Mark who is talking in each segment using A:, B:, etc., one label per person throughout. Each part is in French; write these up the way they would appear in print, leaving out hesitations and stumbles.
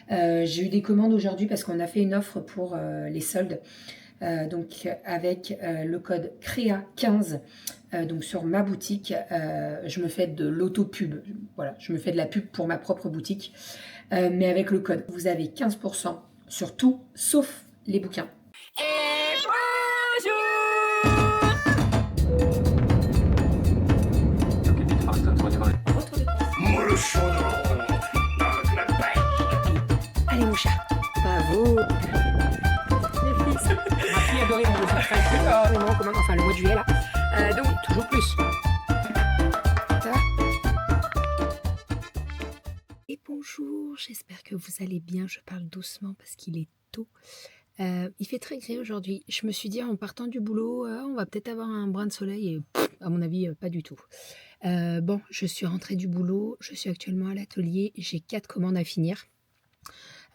A: J'ai eu des commandes aujourd'hui parce qu'on a fait une offre pour les soldes. Donc avec le code CREA15 donc sur ma boutique, je me fais de l'auto-pub. Voilà, je me fais de la pub pour ma propre boutique. Mais avec le code, vous avez 15% sur tout, sauf les bouquins. Et bonjour. Allez mon chat, bravo. Ma fille adorait mon dessin enfin le mois de juillet là. Donc toujours plus. Ça va? Et bonjour, j'espère que vous allez bien. Je parle doucement parce qu'il est tôt. Il fait très gris aujourd'hui. Je me suis dit en partant du boulot, on va peut-être avoir un brin de soleil et à mon avis pas du tout. Bon, je suis rentrée du boulot, je suis actuellement à l'atelier, j'ai 4 commandes à finir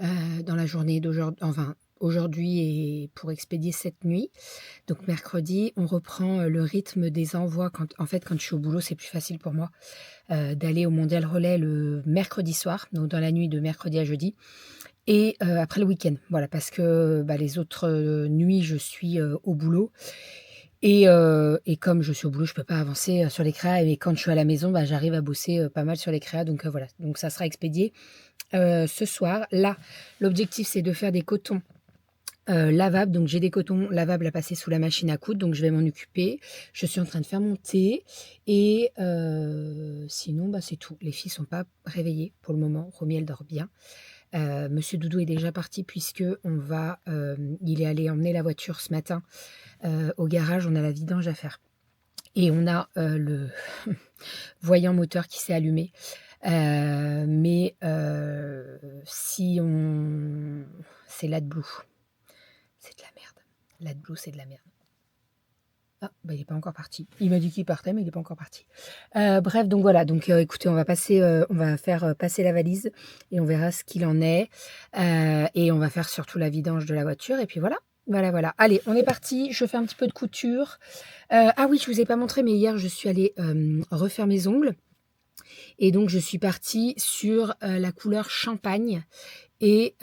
A: dans la journée d'aujourd'hui, enfin aujourd'hui et pour expédier cette nuit. Donc mercredi, on reprend le rythme des envois. Quand je suis au boulot, c'est plus facile pour moi d'aller au Mondial Relais le mercredi soir, donc dans la nuit de mercredi à jeudi. Et après le week-end, voilà, parce que les autres nuits, je suis au boulot. Et comme je suis au boulot, je ne peux pas avancer sur les créas. Et quand je suis à la maison, j'arrive à bosser pas mal sur les créas. Donc voilà, donc ça sera expédié ce soir. Là, l'objectif, c'est de faire des cotons lavables. Donc j'ai des cotons lavables à passer sous la machine à coudre. Donc je vais m'en occuper. Je suis en train de faire mon thé. Et sinon, c'est tout. Les filles ne sont pas réveillées pour le moment. Romy, elle dort bien. Monsieur Doudou est déjà parti puisque il est allé emmener la voiture ce matin au garage. On a la vidange à faire et on a le voyant moteur qui s'est allumé. Mais si on... C'est l'AdBlue. C'est de la merde. L'AdBlue, c'est de la merde. Ah, il n'est pas encore parti. Il m'a dit qu'il partait, mais il n'est pas encore parti. Bref, donc voilà. Donc écoutez, on va faire passer la valise et on verra ce qu'il en est. Et on va faire surtout la vidange de la voiture. Et puis voilà. Voilà. Allez, on est parti. Je fais un petit peu de couture. Ah oui, je ne vous ai pas montré, mais hier, je suis allée refaire mes ongles. Et donc, je suis partie sur la couleur champagne et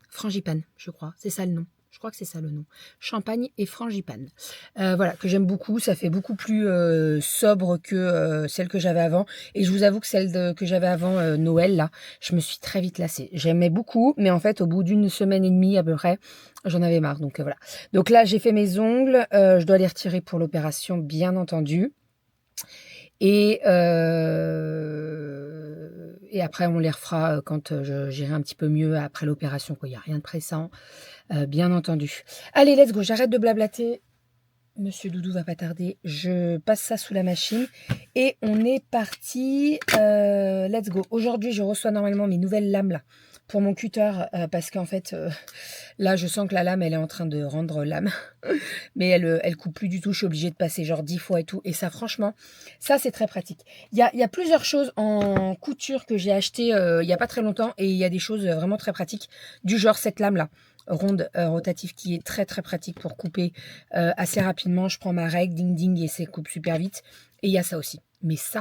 A: frangipane, je crois. C'est ça le nom. Je crois que c'est ça le nom. Champagne et frangipane. Voilà, que j'aime beaucoup. Ça fait beaucoup plus sobre que celle que j'avais avant. Et je vous avoue que celle que j'avais avant Noël, là, je me suis très vite lassée. J'aimais beaucoup, mais en fait, au bout d'une semaine et demie à peu près, j'en avais marre. Donc voilà. Donc là, j'ai fait mes ongles. Je dois les retirer pour l'opération, bien entendu. Et après, on les refera quand j'irai un petit peu mieux après l'opération. Il n'y a rien de pressant, bien entendu. Allez, let's go, j'arrête de blablater. Monsieur Doudou va pas tarder. Je passe ça sous la machine. Et on est parti. Let's go. Aujourd'hui, je reçois normalement mes nouvelles lames là pour mon cutter. Parce qu'en fait, là, je sens que la lame, elle est en train de rendre lame. Mais elle coupe plus du tout. Je suis obligée de passer genre 10 fois et tout. Et ça, franchement, ça, c'est très pratique. Il y a plusieurs choses en couture que j'ai acheté il n'y a pas très longtemps. Et il y a des choses vraiment très pratiques. Du genre cette lame-là, ronde rotative, qui est très, très pratique pour couper assez rapidement. Je prends ma règle, ding, ding, et ça coupe super vite. Et il y a ça aussi. Mais ça,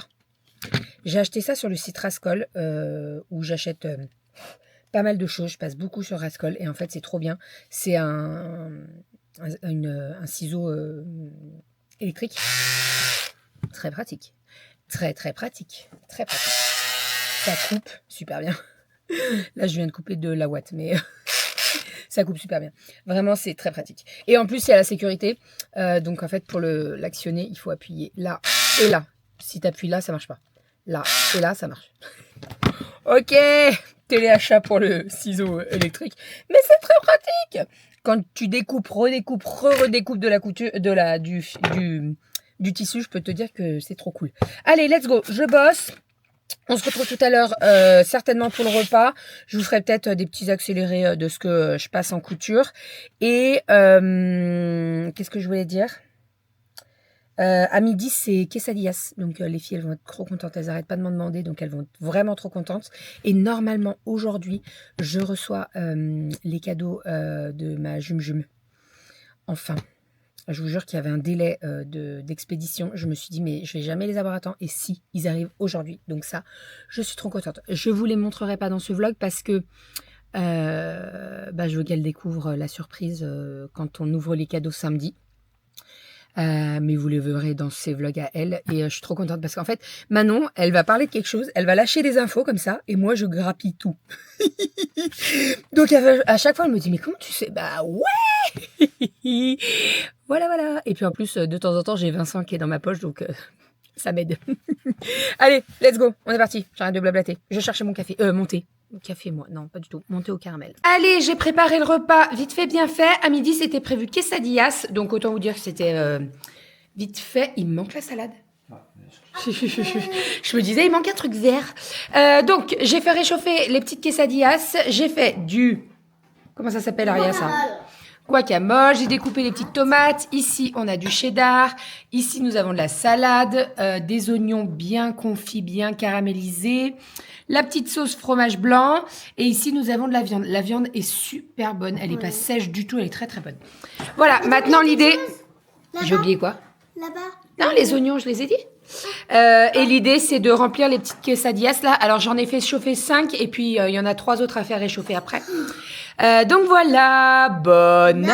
A: j'ai acheté ça sur le site Rascol, où j'achète... pas mal de choses, je passe beaucoup sur Rascol et en fait c'est trop bien. C'est un ciseau électrique. Très pratique. Très pratique. Très pratique. Ça coupe super bien. Là je viens de couper de la ouate, mais ça coupe super bien. Vraiment c'est très pratique. Et en plus il y a la sécurité. Donc en fait pour l'actionner il faut appuyer là et là. Si tu appuies là ça marche pas. Là et là ça marche. Ok, téléachat pour le ciseau électrique. Mais c'est très pratique. Quand tu découpes, redécoupes de la couture, du tissu, je peux te dire que c'est trop cool. Allez, let's go. Je bosse. On se retrouve tout à l'heure, certainement pour le repas. Je vous ferai peut-être des petits accélérés de ce que je passe en couture. Et qu'est-ce que je voulais dire ? À midi, c'est quesadillas. Donc, les filles, elles vont être trop contentes. Elles n'arrêtent pas de m'en demander. Donc, elles vont être vraiment trop contentes. Et normalement, aujourd'hui, je reçois les cadeaux de ma jume-jume. Enfin, Je vous jure qu'il y avait un délai d'expédition. Je me suis dit, mais je vais jamais les avoir à temps. Et si, ils arrivent aujourd'hui. Donc ça, je suis trop contente. Je vous les montrerai pas dans ce vlog parce que je veux qu'elle découvre la surprise quand on ouvre les cadeaux samedi. Mais vous les verrez dans ses vlogs à elle. Et je suis trop contente parce qu'en fait, Manon, elle va parler de quelque chose, elle va lâcher des infos comme ça, et moi, je grappille tout. Donc, à chaque fois, elle me dit, mais comment tu sais? Bah ouais. Voilà. Et puis en plus, de temps en temps, j'ai Vincent qui est dans ma poche, donc ça m'aide. Allez, let's go, on est parti. J'arrête de blablater. Je cherchais mon café. Mon thé. Café, moi. Non, pas du tout. Monté au caramel. Allez, j'ai préparé le repas. Vite fait, bien fait. À midi, c'était prévu quesadillas. Donc, autant vous dire que c'était vite fait. Il me manque la salade. Je me disais, il manque un truc vert. Donc, j'ai fait réchauffer les petites quesadillas. J'ai fait du... Comment ça s'appelle, Aria, ça? Guacamole. J'ai découpé les petites tomates. Ici, on a du cheddar. Ici, nous avons de la salade, des oignons bien confits, bien caramélisés. La petite sauce fromage blanc. Et ici, nous avons de la viande. La viande est super bonne. Elle n'est pas sèche du tout. Elle est très, très bonne. Voilà, maintenant l'idée... J'ai oublié quoi?
B: Là-bas.
A: Non, les oignons, je les ai dit. Et l'idée, c'est de remplir les petites quesadillas là. Alors, j'en ai fait chauffer 5 et puis il y en a 3 autres à faire réchauffer après. Donc voilà, bon appétit!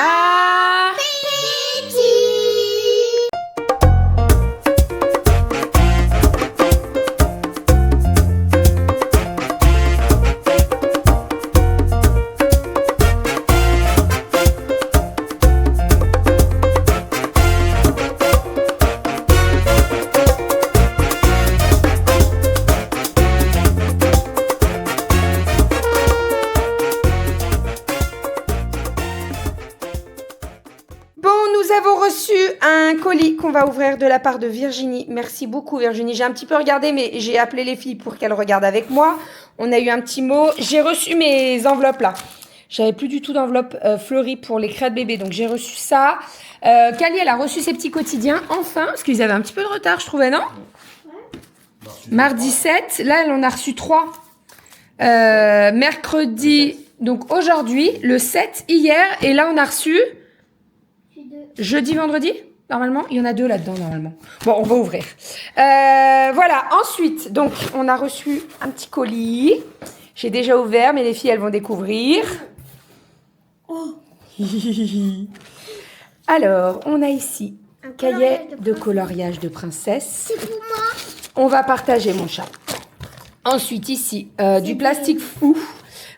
A: Nous avons reçu un colis qu'on va ouvrir de la part de Virginie. Merci beaucoup Virginie. J'ai un petit peu regardé, mais j'ai appelé les filles pour qu'elles regardent avec moi. On a eu un petit mot. J'ai reçu mes enveloppes là. J'avais plus du tout d'enveloppe fleurie pour les crêpes bébés, donc j'ai reçu ça. Kali, elle a reçu ses petits quotidiens, enfin, parce qu'ils avaient un petit peu de retard, je trouvais, non? Mardi 7, là, elle en a reçu 3. Mercredi, donc aujourd'hui, le 7, hier, et là, on a reçu... Jeudi, vendredi, normalement. Il y en a 2 là-dedans, normalement. Bon, on va ouvrir. Voilà, ensuite, donc, on a reçu un petit colis. J'ai déjà ouvert, mais les filles, elles vont découvrir. Oh. Alors, on a ici un cahier de coloriage de princesse.
B: C'est pour moi.
A: On va partager, mon chat. Ensuite, ici, du plastique fou.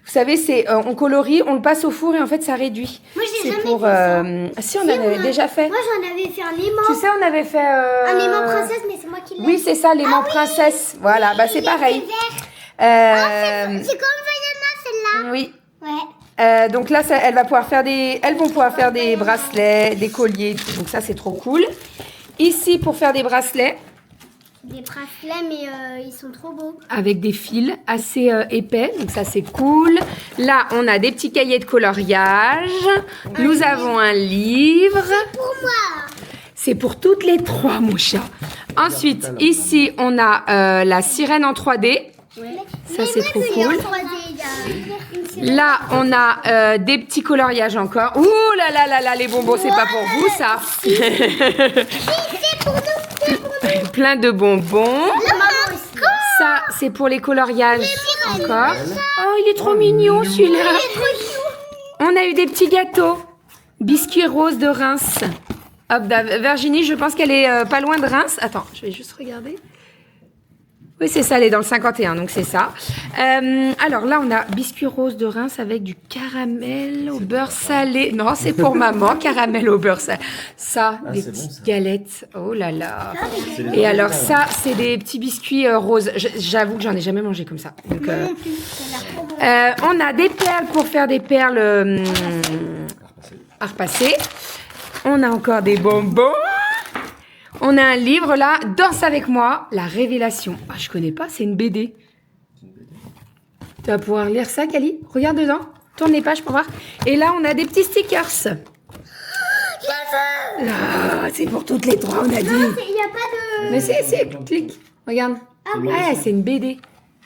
A: Vous savez, c'est on colorie, on le passe au four et en fait, ça réduit.
B: Moi, j'ai jamais
A: pour,
B: fait ça.
A: Si, on avait déjà fait.
B: Moi, j'en avais fait un aimant.
A: Tu sais, on avait fait...
B: Un aimant princesse, mais c'est moi qui l'ai.
A: Oui, c'est ça, l'aimant princesse. Voilà, bah c'est pareil.
B: C'est comme Vaiana, celle-là.
A: Oui.
B: Ouais.
A: Donc là, ça, elles vont pouvoir faire des bracelets, des colliers, et tout. Donc ça, c'est trop cool. Ici, pour faire des bracelets.
B: Des bracelets, mais ils sont trop beaux.
A: Avec des fils assez épais, donc ça c'est cool. Là, on a des petits cahiers de coloriage. Nous avons un livre.
B: C'est pour moi.
A: C'est pour toutes les 3, mon chat. Ensuite, ici, on a la sirène en 3D. Ça, c'est trop cool. Là, on a des petits coloriages encore. Ouh là là là là, les bonbons, c'est pas pour vous, ça.
B: C'est pour nous.
A: Plein de bonbons. Ça, c'est pour les coloriages encore. Oh, il est trop mignon, celui-là. On a eu des petits gâteaux. Biscuits roses de Reims. Hop, Virginie, je pense qu'elle est pas loin de Reims. Attends, je vais juste regarder. Oui, c'est ça, elle est dans le 51, donc c'est ça. Alors là, on a biscuits roses de Reims avec du caramel au beurre salé. Non, c'est pour maman, caramel au beurre salé. Ça, des petites galettes. Oh là là. Et alors ça, c'est des petits biscuits roses. J'avoue que j'en ai jamais mangé comme ça. Donc, on a des perles pour faire des perles à repasser. On a encore des bonbons. On a un livre là, Danse avec moi, la révélation. Ah, je connais pas, c'est une BD. Tu vas pouvoir lire ça, Kali? Regarde dedans, tourne les pages pour voir. Et là, on a des petits stickers. Ah, c'est pour toutes les 3, on a dit.
B: Non, il n'y a pas de...
A: Mais c'est, clique, regarde. Ah ouais, c'est une BD.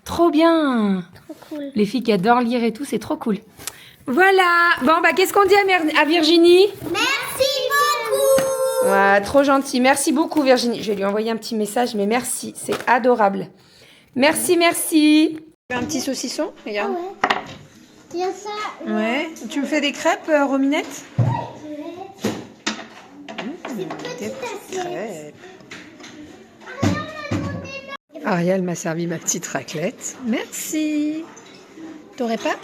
A: Trop bien.
B: Trop cool.
A: Les filles qui adorent lire et tout, c'est trop cool. Voilà. Bon, bah, qu'est-ce qu'on dit à Virginie?
B: Merci beaucoup.
A: Ouais, trop gentil. Merci beaucoup, Virginie. Je vais lui envoyer un petit message, mais merci. C'est adorable. Merci, merci. Un petit saucisson, regarde.
B: Ouais. Il y a ça.
A: Ouais. Tu me fais des crêpes, Rominette?
B: Des petites assiettes.
A: Ariel m'a servi ma petite raclette. Merci. T'aurais pas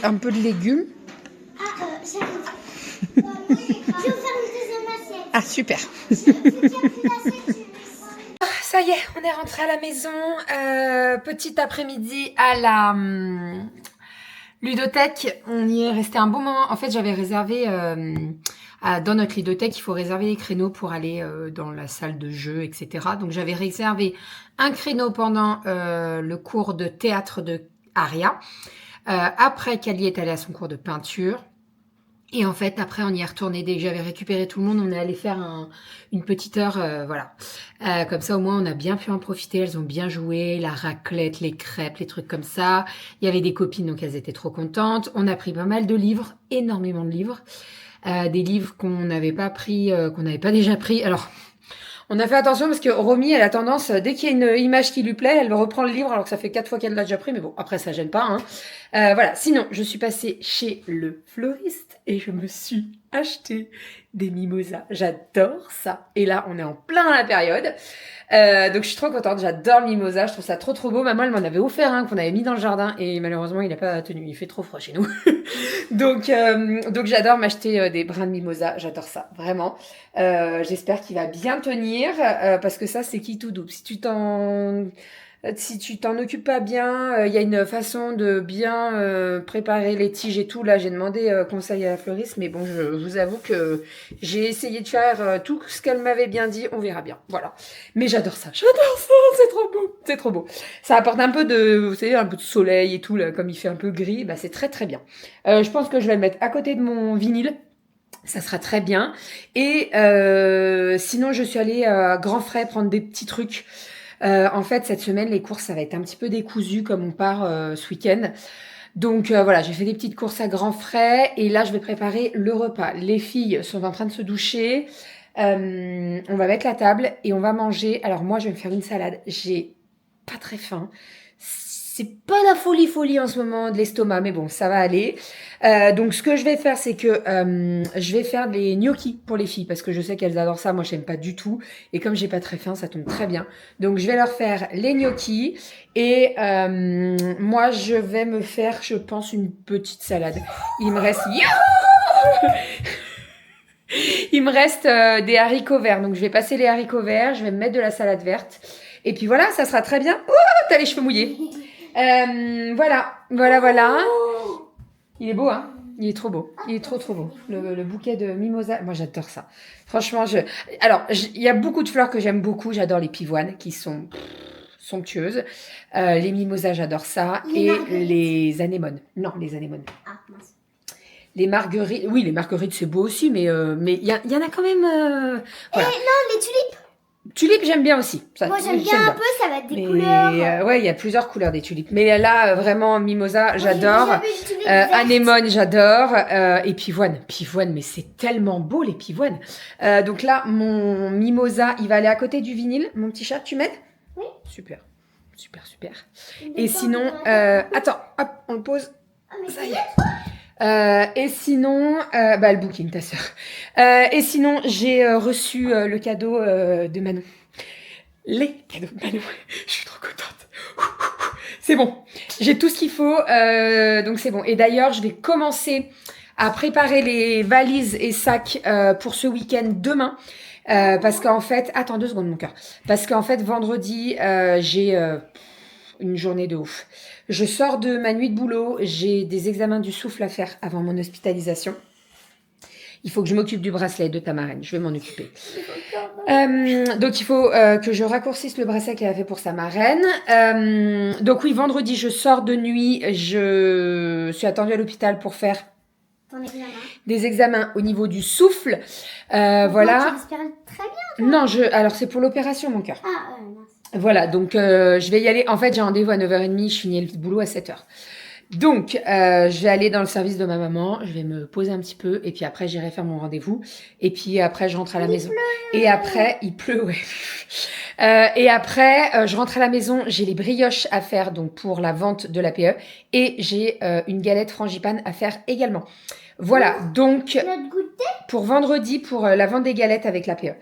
A: un peu de légumes?
B: Ah, j'arrive. Je vais faire une deuxième assiette.
A: Ah, super. Ça y est, on est rentré à la maison. Petit après-midi à la ludothèque. On y est resté un bon moment. En fait, j'avais réservé dans notre ludothèque, il faut réserver des créneaux pour aller dans la salle de jeu, etc. Donc, j'avais réservé un créneau pendant le cours de théâtre de Aria. Après qu'Ali est allée à son cours de peinture. Et en fait, après, on y est retourné. Dès que j'avais récupéré tout le monde, on est allé faire une petite heure, voilà. Comme ça, au moins, on a bien pu en profiter. Elles ont bien joué, la raclette, les crêpes, les trucs comme ça. Il y avait des copines, donc elles étaient trop contentes. On a pris pas mal de livres, énormément de livres. Des livres qu'on n'avait pas pris, qu'on n'avait pas déjà pris. Alors, on a fait attention parce que Romy, elle a tendance, dès qu'il y a une image qui lui plaît, elle reprend le livre alors que ça fait 4 fois qu'elle l'a déjà pris. Mais bon, après, ça gêne pas, hein. Voilà. Sinon, je suis passée chez le fleuriste et je me suis acheté des mimosas. J'adore ça. Et là, on est en plein dans la période. Donc, je suis trop contente. J'adore le mimosa. Je trouve ça trop, trop beau. Maman, elle m'en avait offert un qu'on avait mis dans le jardin et malheureusement, il n'a pas tenu. Il fait trop froid chez nous. donc, j'adore m'acheter des brins de mimosa. J'adore ça. Vraiment. J'espère qu'il va bien tenir parce que ça, c'est qui tout double. Si tu t'en occupes pas bien, il y a une façon de bien préparer les tiges et tout. Là, j'ai demandé conseil à la fleuriste, mais bon, je vous avoue que j'ai essayé de faire tout ce qu'elle m'avait bien dit. On verra bien, voilà. Mais j'adore ça, c'est trop beau, c'est trop beau. Ça apporte un peu vous savez, un peu de soleil et tout là, comme il fait un peu gris, bah c'est très très bien. Je pense que je vais le mettre à côté de mon vinyle. Ça sera très bien. Et sinon, je suis allée à Grand Frais prendre des petits trucs. En fait, cette semaine, les courses, ça va être un petit peu décousu comme on part ce week-end. Donc voilà, j'ai fait des petites courses à grands frais et là, je vais préparer le repas. Les filles sont en train de se doucher. On va mettre la table et on va manger. Alors moi, je vais me faire une salade. J'ai pas très faim. C'est pas la folie en ce moment de l'estomac, mais bon, ça va aller. Donc, ce que je vais faire, c'est que je vais faire des gnocchis pour les filles parce que je sais qu'elles adorent ça. Moi, j'aime pas du tout. Et comme j'ai pas très faim, ça tombe très bien. Donc, je vais leur faire les gnocchis et moi, je vais me faire, je pense, une petite salade. Il me reste... Il me reste des haricots verts. Donc, je vais passer les haricots verts. Je vais me mettre de la salade verte. Et puis voilà, ça sera très bien. Oh, t'as les cheveux mouillés. Voilà. Il est beau, hein? Il est trop beau. Il est trop beau. Le bouquet de mimosa. Moi, j'adore ça. Franchement, alors, il y a beaucoup de fleurs que j'aime beaucoup. J'adore les pivoines qui sont somptueuses. Les mimosas, j'adore ça. Les anémones. Non, les anémones.
B: Ah, mince.
A: Les marguerites. Oui, les marguerites, c'est beau aussi, mais il y en a quand même. Voilà.
B: Non, les tulipes.
A: Tulipes, j'aime bien aussi. Ça,
B: Moi, j'aime bien un peu, ça va être des couleurs.
A: Ouais, il y a plusieurs couleurs des tulipes. Mais là, vraiment, mimosa, j'adore.
B: J'ai
A: Anémone, j'adore. Et pivoine. Pivoine, mais c'est tellement beau, les pivoines. Donc là, mon mimosa, il va aller à côté du vinyle. Mon petit chat, tu m'aides?
B: Oui.
A: Super. Et sinon, attends, hop, on le pose. Ça y est. Et sinon, le booking, ta sœur. Et sinon, j'ai reçu le cadeau de Manon. Les cadeaux de Manon. Je suis trop contente. C'est bon. J'ai tout ce qu'il faut. Donc, c'est bon. Et d'ailleurs, je vais commencer à préparer les valises et sacs pour ce week-end demain. Parce qu'en fait... Attends 2 secondes, mon cœur. Parce qu'en fait, vendredi, j'ai une journée de ouf. Je sors de ma nuit de boulot, j'ai des examens du souffle à faire avant mon hospitalisation. Il faut que je m'occupe du bracelet de ta marraine, je vais m'en occuper. Donc il faut que je raccourcisse le bracelet qu'elle a fait pour sa marraine. Donc oui, vendredi, je sors de nuit, je suis attendue à l'hôpital pour faire des examens au niveau du souffle. Voilà.
B: Tu très bien.
A: Non, alors c'est pour l'opération, mon cœur.
B: Ah, mince.
A: Voilà, donc je vais y aller. En fait, j'ai rendez-vous à 9h30, je finis le boulot à 7h. Donc, je vais aller dans le service de ma maman, je vais me poser un petit peu, et puis après, j'irai faire mon rendez-vous. Et puis après, je rentre à la maison. Et après, il pleut, ouais. Et après, je rentre à la maison, j'ai les brioches à faire donc pour la vente de l'APE. Et j'ai une galette frangipane à faire également. Voilà, donc
B: Notre goûter.
A: pour vendredi, pour la vente des galettes avec l'APE.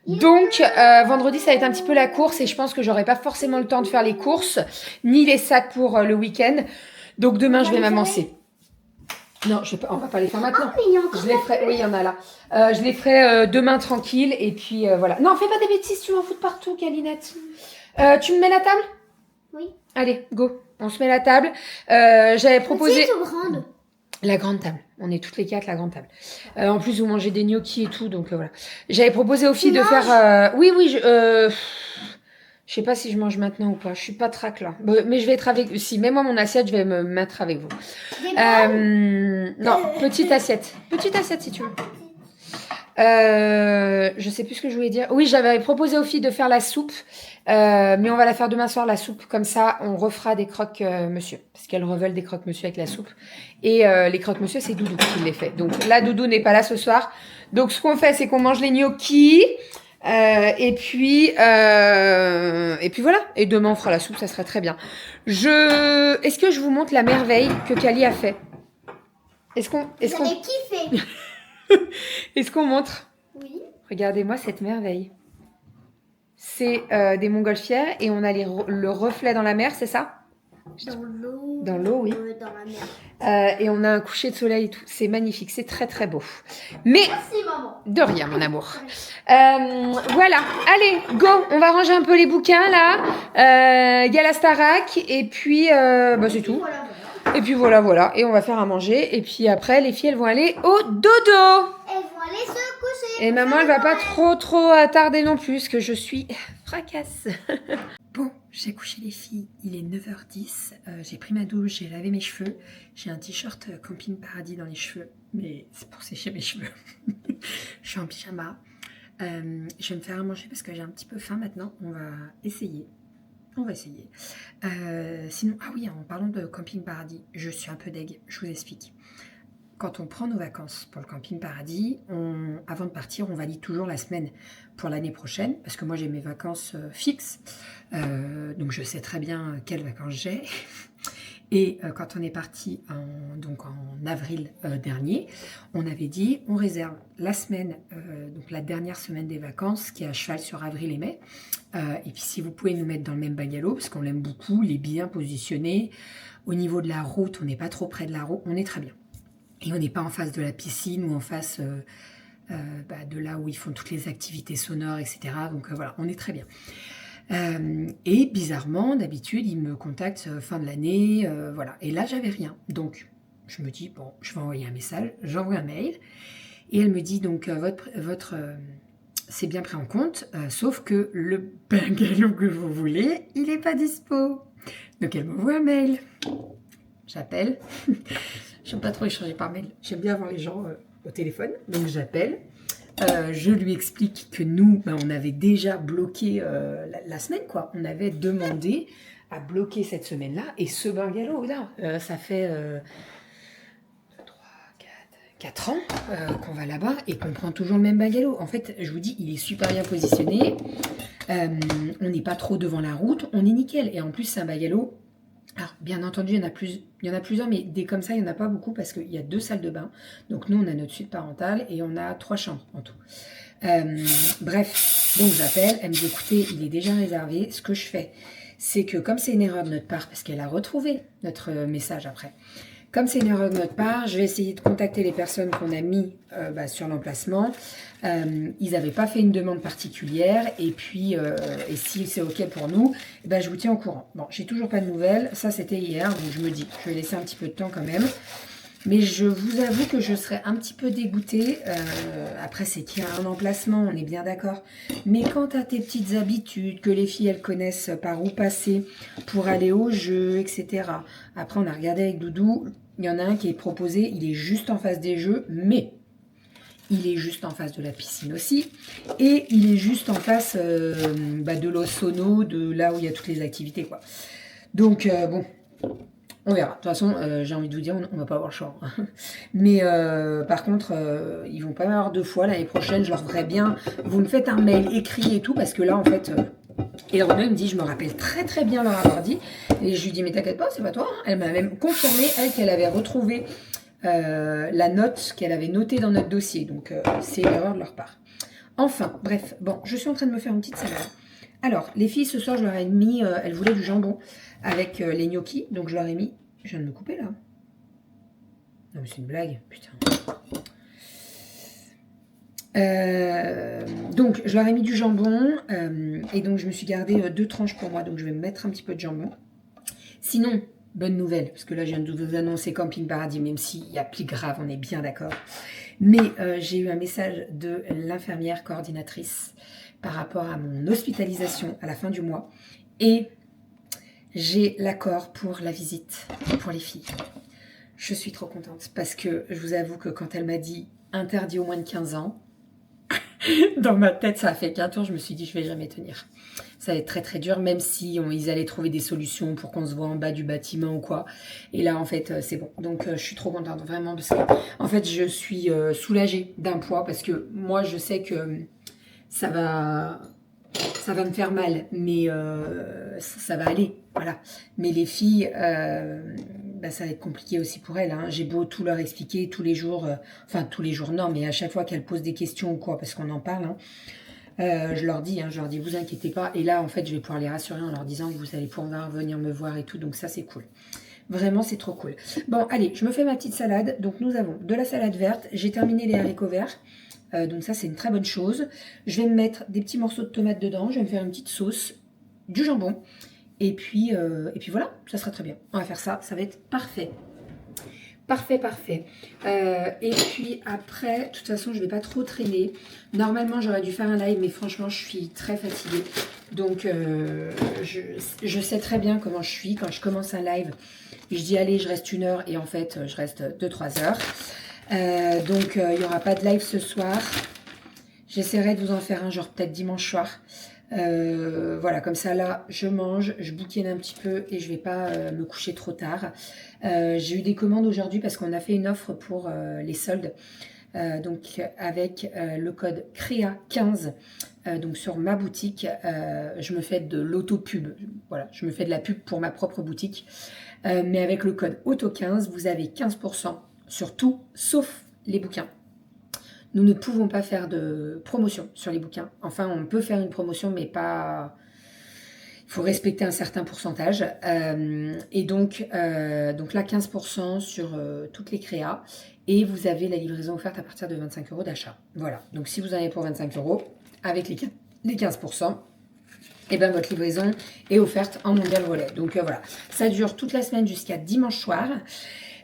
A: Donc, vendredi, ça va être un petit peu la course et je pense que j'aurai pas forcément le temps de faire les courses, ni les sacs pour le week-end. Donc, demain, je vais m'amancer. Non, on va pas les faire maintenant.
B: Mais il y a encore
A: Je les ferai, oui, il y en a là. Je les ferai demain tranquille et puis voilà. Non, fais pas des bêtises, tu m'en fous de partout, Galinette. Tu me mets la table?
B: Oui.
A: Allez, go. On se met la table. J'avais proposé...
B: Petite ou grande?
A: La grande table. On est toutes les quatre, la grande table. En plus, vous mangez des gnocchis et tout, donc voilà. J'avais proposé aux filles de faire... Oui, je sais pas si je mange maintenant ou pas. Je suis pas trac là. Mais je vais être avec... Si, mets-moi mon assiette, je vais me mettre avec vous. Non, petite assiette. Petite assiette si tu veux. Je sais plus ce que je voulais dire. Oui, j'avais proposé aux filles de faire la soupe. Mais on va la faire demain soir, la soupe. Comme ça, on refera des croque monsieur. Parce qu'elles reveulent des croque monsieur avec la soupe. Et les croque monsieur, c'est Doudou qui les fait. Donc là, Doudou n'est pas là ce soir. Donc ce qu'on fait, c'est qu'on mange les gnocchis. Et puis voilà. Et demain, on fera la soupe, ça serait très bien. Est-ce que je vous montre la merveille que Kali a fait?
B: Vous avez kiffé?
A: Est-ce qu'on montre?
B: Oui.
A: Regardez-moi cette merveille. C'est des montgolfières et on a le reflet dans la mer, c'est ça?
B: Dans l'eau.
A: Dans l'eau, oui.
B: Dans la mer.
A: Et on a un coucher de soleil et tout. C'est magnifique, c'est très très beau. Mais
B: Merci, maman.
A: de rien, mon amour. Voilà, allez, go. On va ranger un peu les bouquins là. Il y a la Starac et puis c'est tout.
B: Voilà.
A: Et puis voilà. Et on va faire à manger. Et puis après, les filles, elles vont aller au dodo.
B: Elles vont aller se coucher.
A: Et maman, elle va pas trop tarder non plus, que je suis fracasse. Bon, j'ai couché les filles, il est 9h10, j'ai pris ma douche, j'ai lavé mes cheveux, j'ai un t-shirt Camping Paradis dans les cheveux, mais c'est pour sécher mes cheveux. Je suis en pyjama. Je vais me faire à manger parce que j'ai un petit peu faim maintenant, on va essayer. Sinon, ah oui, en parlant de Camping Paradis, je suis un peu deg, je vous explique. Quand on prend nos vacances pour le Camping Paradis, avant de partir, on valide toujours la semaine pour l'année prochaine, parce que moi j'ai mes vacances fixes, donc je sais très bien quelles vacances j'ai. Et quand on est parti en avril dernier, on avait dit on réserve la semaine, donc la dernière semaine des vacances, qui est à cheval sur avril et mai. Et puis si vous pouvez nous mettre dans le même bungalow, parce qu'on l'aime beaucoup, il est bien positionné. Au niveau de la route, on n'est pas trop près de la route, on est très bien. Et on n'est pas en face de la piscine ou en face de là où ils font toutes les activités sonores, etc. Donc voilà, on est très bien. Et bizarrement, d'habitude, ils me contactent fin de l'année, voilà. Et là, j'avais rien. Donc, je me dis, bon, je vais envoyer un message, j'envoie un mail. Et elle me dit, donc, votre c'est bien pris en compte, sauf que le bungalow que vous voulez, il n'est pas dispo. Donc, elle m'envoie un mail. J'appelle. J'aime pas trop échanger par mail. J'aime bien avoir les gens au téléphone. Donc, j'appelle. Je lui explique que nous, on avait déjà bloqué la semaine, quoi. On avait demandé à bloquer cette semaine-là. Et ce bungalow-là, ça fait 4 ans qu'on va là-bas et qu'on prend toujours le même bungalow. En fait, je vous dis, il est super bien positionné. On n'est pas trop devant la route. On est nickel. Et en plus, c'est un bungalow. Alors, bien entendu, il y en a plusieurs, mais des comme ça, il n'y en a pas beaucoup parce qu'il y a 2 salles de bain. Donc, nous, on a notre suite parentale et on a 3 chambres en tout. Bref, donc j'appelle, elle me dit, écoutez, il est déjà réservé. Ce que je fais, c'est que comme c'est une erreur de notre part, parce qu'elle a retrouvé notre message après, comme c'est une erreur de notre part, je vais essayer de contacter les personnes qu'on a mis sur l'emplacement. Ils n'avaient pas fait une demande particulière. Et puis, et si c'est OK pour nous, je vous tiens au courant. Bon, j'ai toujours pas de nouvelles. Ça, c'était hier. Donc, je me dis, je vais laisser un petit peu de temps quand même. Mais je vous avoue que je serais un petit peu dégoûtée. Après, c'est qu'il y a un emplacement, on est bien d'accord. Mais quand tu as tes petites habitudes, que les filles, elles connaissent par où passer pour aller au jeu, etc. Après, on a regardé avec Doudou. Il y en a un qui est proposé, il est juste en face des jeux, mais il est juste en face de la piscine aussi. Et il est juste en face de l'Osono, de là où il y a toutes les activités, quoi. Donc, bon, On verra. De toute façon, j'ai envie de vous dire, on va pas avoir le choix. Mais par contre, ils vont pas m'avoir 2 fois. L'année prochaine, je leur ferai bien. Vous me faites un mail écrit et tout, parce que là, en fait, et Romain me dit, je me rappelle très très bien leur avoir dit. Et je lui dis, mais t'inquiète pas, c'est pas toi. Elle m'a même confirmé, elle, qu'elle avait retrouvé la note qu'elle avait notée dans notre dossier. Donc, c'est une erreur de leur part. Enfin, bref. Bon, je suis en train de me faire une petite salade. Alors, les filles, ce soir, je leur ai mis, elles voulaient du jambon avec les gnocchis. Donc, je leur ai mis, je viens de me couper là. Non, mais c'est une blague, putain. Donc, je leur ai mis du jambon. Et donc, je me suis gardé 2 tranches pour moi. Donc, je vais me mettre un petit peu de jambon. Sinon, bonne nouvelle, parce que là, je viens de vous annoncer Camping Paradis, même s'il y a plus grave, on est bien d'accord. Mais j'ai eu un message de l'infirmière coordinatrice par rapport à mon hospitalisation à la fin du mois. Et j'ai l'accord pour la visite pour les filles. Je suis trop contente parce que je vous avoue que quand elle m'a dit interdit au moins de 15 ans, dans ma tête, ça a fait qu'un tour, je me suis dit je vais jamais tenir. Ça va être très très dur, même si ils allaient trouver des solutions pour qu'on se voit en bas du bâtiment ou quoi. Et là, en fait, c'est bon. Donc, je suis trop contente, vraiment, parce que, en fait, je suis soulagée d'un poids, parce que moi, je sais que ça va me faire mal, mais ça va aller, voilà. Mais les filles, ça va être compliqué aussi pour elles. Hein. J'ai beau tout leur expliquer tous les jours, enfin tous les jours non, mais à chaque fois qu'elles posent des questions ou quoi, parce qu'on en parle, hein, je leur dis, vous inquiétez pas. Et là, en fait, je vais pouvoir les rassurer en leur disant que vous allez pouvoir venir me voir et tout, donc ça c'est cool. Vraiment, c'est trop cool. Bon, allez, je me fais ma petite salade. Donc, nous avons de la salade verte. J'ai terminé les haricots verts. Donc, ça, c'est une très bonne chose. Je vais me mettre des petits morceaux de tomates dedans. Je vais me faire une petite sauce, du jambon. Et puis voilà, ça sera très bien. On va faire ça. Ça va être parfait. Parfait, parfait. Et puis après, de toute façon, je ne vais pas trop traîner. Normalement, j'aurais dû faire un live, mais franchement, je suis très fatiguée. Donc, je sais très bien comment je suis. Quand je commence un live, je dis, allez, je reste 1 heure. Et en fait, je reste 2-3 heures. Donc, il n'y aura pas de live ce soir. J'essaierai de vous en faire un, genre peut-être dimanche soir. Voilà, comme ça là, je mange, je bouquine un petit peu et je vais pas me coucher trop tard. J'ai eu des commandes aujourd'hui parce qu'on a fait une offre pour les soldes. Donc avec le code CREA15 donc sur ma boutique, je me fais de l'auto-pub. Voilà, je me fais de la pub pour ma propre boutique. Mais avec le code AUTO15, vous avez 15% sur tout, sauf les bouquins. Nous ne pouvons pas faire de promotion sur les bouquins. Enfin, on peut faire une promotion, mais pas... Il faut respecter un certain pourcentage. Et donc là, 15% sur toutes les créas. Et vous avez la livraison offerte à partir de 25 € d'achat. Voilà. Donc, si vous en avez pour 25 €, avec les 15%, et ben votre livraison est offerte en mondial relais. Donc, voilà. Ça dure toute la semaine jusqu'à dimanche soir.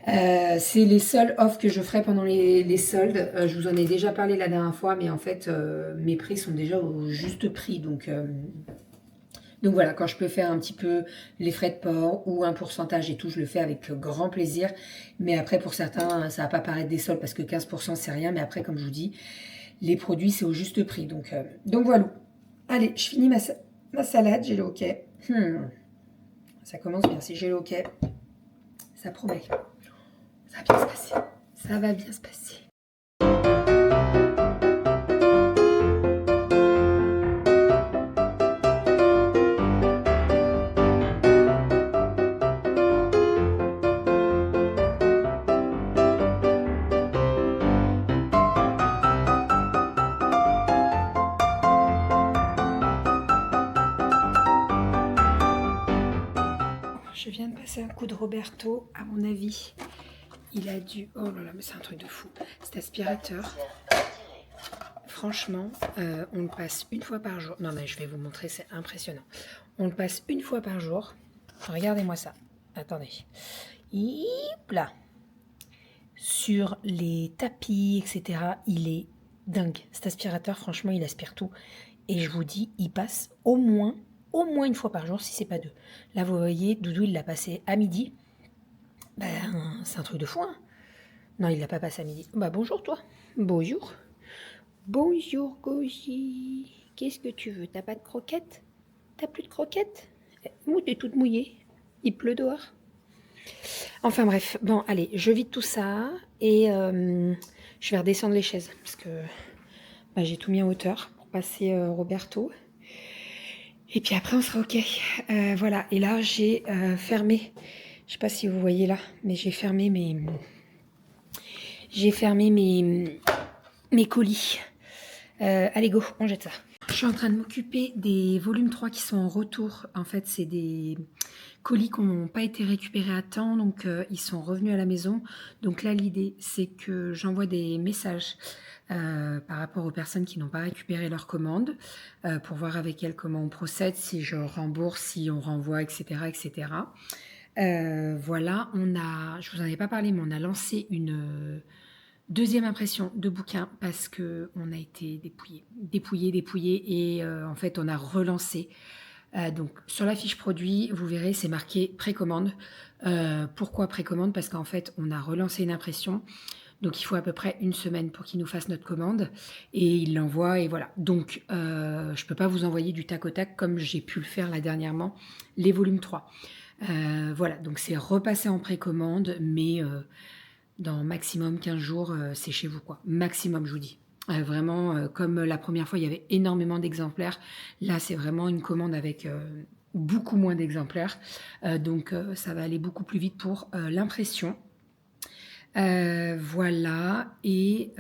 A: C'est les seuls offres que je ferai pendant les soldes. Je vous en ai déjà parlé la dernière fois, mais en fait, mes prix sont déjà au juste prix. Donc voilà, quand je peux faire un petit peu les frais de port ou un pourcentage et tout, je le fais avec grand plaisir. Mais après, pour certains, ça va pas paraître des soldes parce que 15%, c'est rien. Mais après, comme je vous dis, les produits, c'est au juste prix. Donc voilà. Allez, je finis ma salade. J'ai le hockey. Ça commence bien. Si j'ai le hockey, ça promet. Ça va bien se passer. Ça va bien se passer. Je viens de passer un coup de Roberto, à mon avis. Il a dû... Oh là là, mais c'est un truc de fou. Cet aspirateur, franchement, on le passe 1 fois par jour. Non mais je vais vous montrer, c'est impressionnant. On le passe 1 fois par jour. Regardez-moi ça. Attendez. Hip là. Sur les tapis, etc. Il est dingue. Cet aspirateur, franchement, il aspire tout. Et je vous dis, il passe au moins 1 fois par jour, si c'est pas 2. Là, vous voyez, Doudou, il l'a passé à midi. Ben, c'est un truc de fou, hein. Non, il l'a pas passé à midi. Bah, bonjour, toi. Bonjour. Bonjour, Goji. Qu'est-ce que tu veux? T'as pas de croquettes? T'as plus de croquettes? Ouh, t'es toute mouillée. Il pleut dehors. Enfin bref, bon allez, je vide tout ça et je vais redescendre les chaises parce que bah, j'ai tout mis en hauteur pour passer Roberto. Et puis après on sera ok. Voilà, et là j'ai fermé, je sais pas si vous voyez là, mais j'ai fermé mes colis. Allez go, on jette ça. Je suis en train de m'occuper des volumes 3 qui sont en retour. En fait, c'est des colis qui n'ont pas été récupérés à temps, donc ils sont revenus à la maison. Donc là, l'idée, c'est que j'envoie des messages par rapport aux personnes qui n'ont pas récupéré leur commande pour voir avec elles comment on procède, si je rembourse, si on renvoie, etc. etc. Voilà, je vous en avais pas parlé, mais on a lancé une deuxième impression de bouquin parce qu'on a été dépouillé et en fait on a relancé. Donc sur la fiche produit, vous verrez, c'est marqué précommande. Pourquoi précommande? Parce qu'en fait, on a relancé une impression. Donc il faut à peu près une semaine pour qu'il nous fasse notre commande et il l'envoie et voilà. Donc je peux pas vous envoyer du tac au tac comme j'ai pu le faire là dernièrement, les volumes 3. Voilà, donc c'est repassé en précommande, mais dans maximum 15 jours, c'est chez vous quoi. Maximum, je vous dis. Vraiment, comme la première fois, il y avait énormément d'exemplaires. Là, c'est vraiment une commande avec beaucoup moins d'exemplaires. Donc, ça va aller beaucoup plus vite pour l'impression. Voilà. Et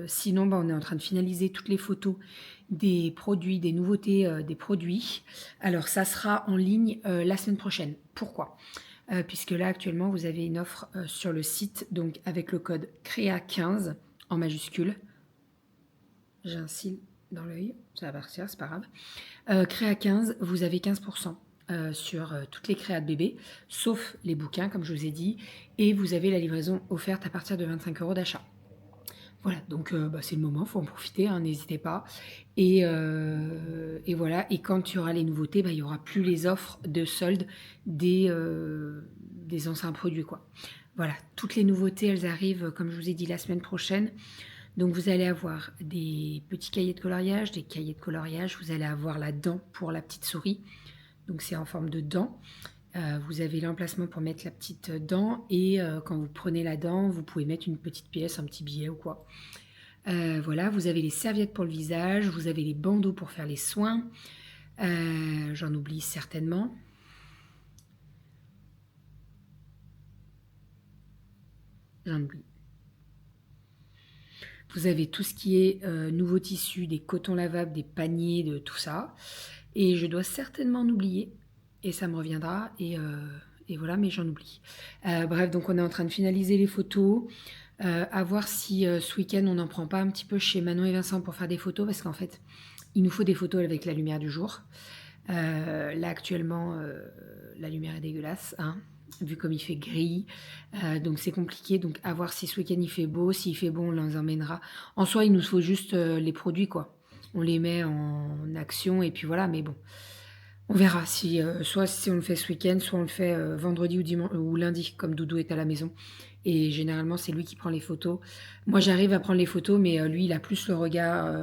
A: sinon, bah, on est en train de finaliser toutes les photos des produits, des nouveautés des produits. Alors, ça sera en ligne la semaine prochaine. Pourquoi? Puisque là, actuellement, vous avez une offre sur le site, donc avec le code CREA15 en majuscule. J'ai un cil dans l'œil, ça va partir, c'est pas grave. CREA15, vous avez 15% sur toutes les créas de bébés, sauf les bouquins, comme je vous ai dit, et vous avez la livraison offerte à partir de 25 € d'achat. Voilà, donc bah, c'est le moment, il faut en profiter, hein, n'hésitez pas. Et voilà, et quand il y aura les nouveautés, bah, il n'y aura plus les offres de solde des anciens produits, quoi. Voilà, toutes les nouveautés, elles arrivent, comme je vous ai dit, la semaine prochaine. Donc vous allez avoir des petits cahiers de coloriage, des cahiers de coloriage, vous allez avoir la dent pour la petite souris, donc c'est en forme de dent. Vous avez l'emplacement pour mettre la petite dent et quand vous prenez la dent, vous pouvez mettre une petite pièce, un petit billet ou quoi. Voilà, vous avez les serviettes pour le visage, vous avez les bandeaux pour faire les soins. J'en oublie certainement. J'en oublie. Vous avez tout ce qui est nouveaux tissus, des cotons lavables, des paniers, de tout ça. Et je dois certainement en oublier. Et ça me reviendra. Et voilà, mais j'en oublie. Bref, donc on est en train de finaliser les photos. À voir si ce week-end on n'en prend pas un petit peu chez Manon et Vincent pour faire des photos. Parce qu'en fait, il nous faut des photos avec la lumière du jour. Là actuellement, la lumière est dégueulasse, hein, vu comme il fait gris. Donc c'est compliqué. Donc à voir si ce week-end il fait beau. S'il fait bon, on les emmènera. En soi, il nous faut juste les produits, quoi. On les met en action et puis voilà, mais bon. On verra si soit si on le fait ce week-end, soit on le fait vendredi ou dimanche ou lundi, comme Doudou est à la maison. Et généralement, c'est lui qui prend les photos. Moi, j'arrive à prendre les photos, mais lui, il a plus le regard,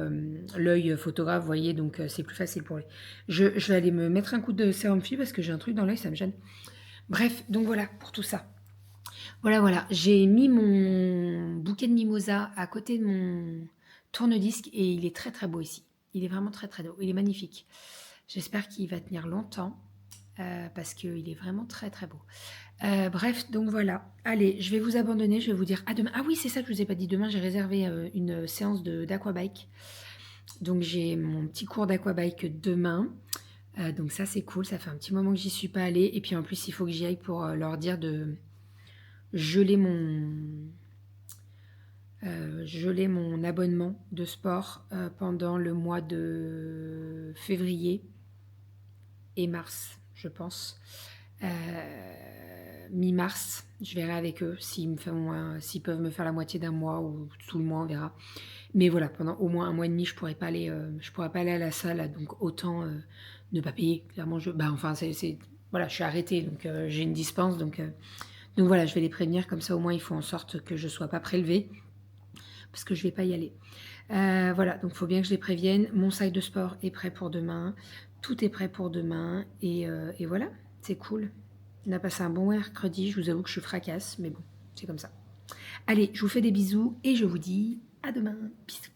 A: l'œil photographe, vous voyez, donc c'est plus facile pour lui. Je vais aller me mettre un coup de sérum phi parce que j'ai un truc dans l'œil, ça me gêne. Bref, donc voilà pour tout ça. Voilà. J'ai mis mon bouquet de mimosa à côté de mon tourne-disque et il est très très beau ici. Il est vraiment très très beau. Il est magnifique. J'espère qu'il va tenir longtemps parce qu'il est vraiment très très beau. Bref, donc voilà. Allez, je vais vous abandonner. Je vais vous dire à demain. Ah oui, c'est ça que je vous ai pas dit. Demain, j'ai réservé une séance d'aquabike. Donc j'ai mon petit cours d'aquabike demain. Donc ça, c'est cool. Ça fait un petit moment que j'y suis pas allée. Et puis en plus, il faut que j'y aille pour leur dire de geler mon abonnement de sport pendant le mois de février et mars, je pense. Mi-mars, je verrai avec eux s'ils peuvent me faire la moitié d'un mois ou tout le mois, on verra. Mais voilà, pendant au moins un mois et demi, je pourrais pas aller à la salle, donc autant ne pas payer. Clairement, voilà, je suis arrêtée, donc j'ai une dispense, donc voilà, je vais les prévenir, comme ça au moins ils font en sorte que je sois pas prélevée, parce que je vais pas y aller. Voilà, donc il faut bien que je les prévienne. Mon sac de sport est prêt pour demain, tout est prêt pour demain, et voilà, c'est cool. On a passé un bon mercredi. Je vous avoue que je fracasse, mais bon, c'est comme ça. Allez, je vous fais des bisous et je vous dis à demain. Bisous.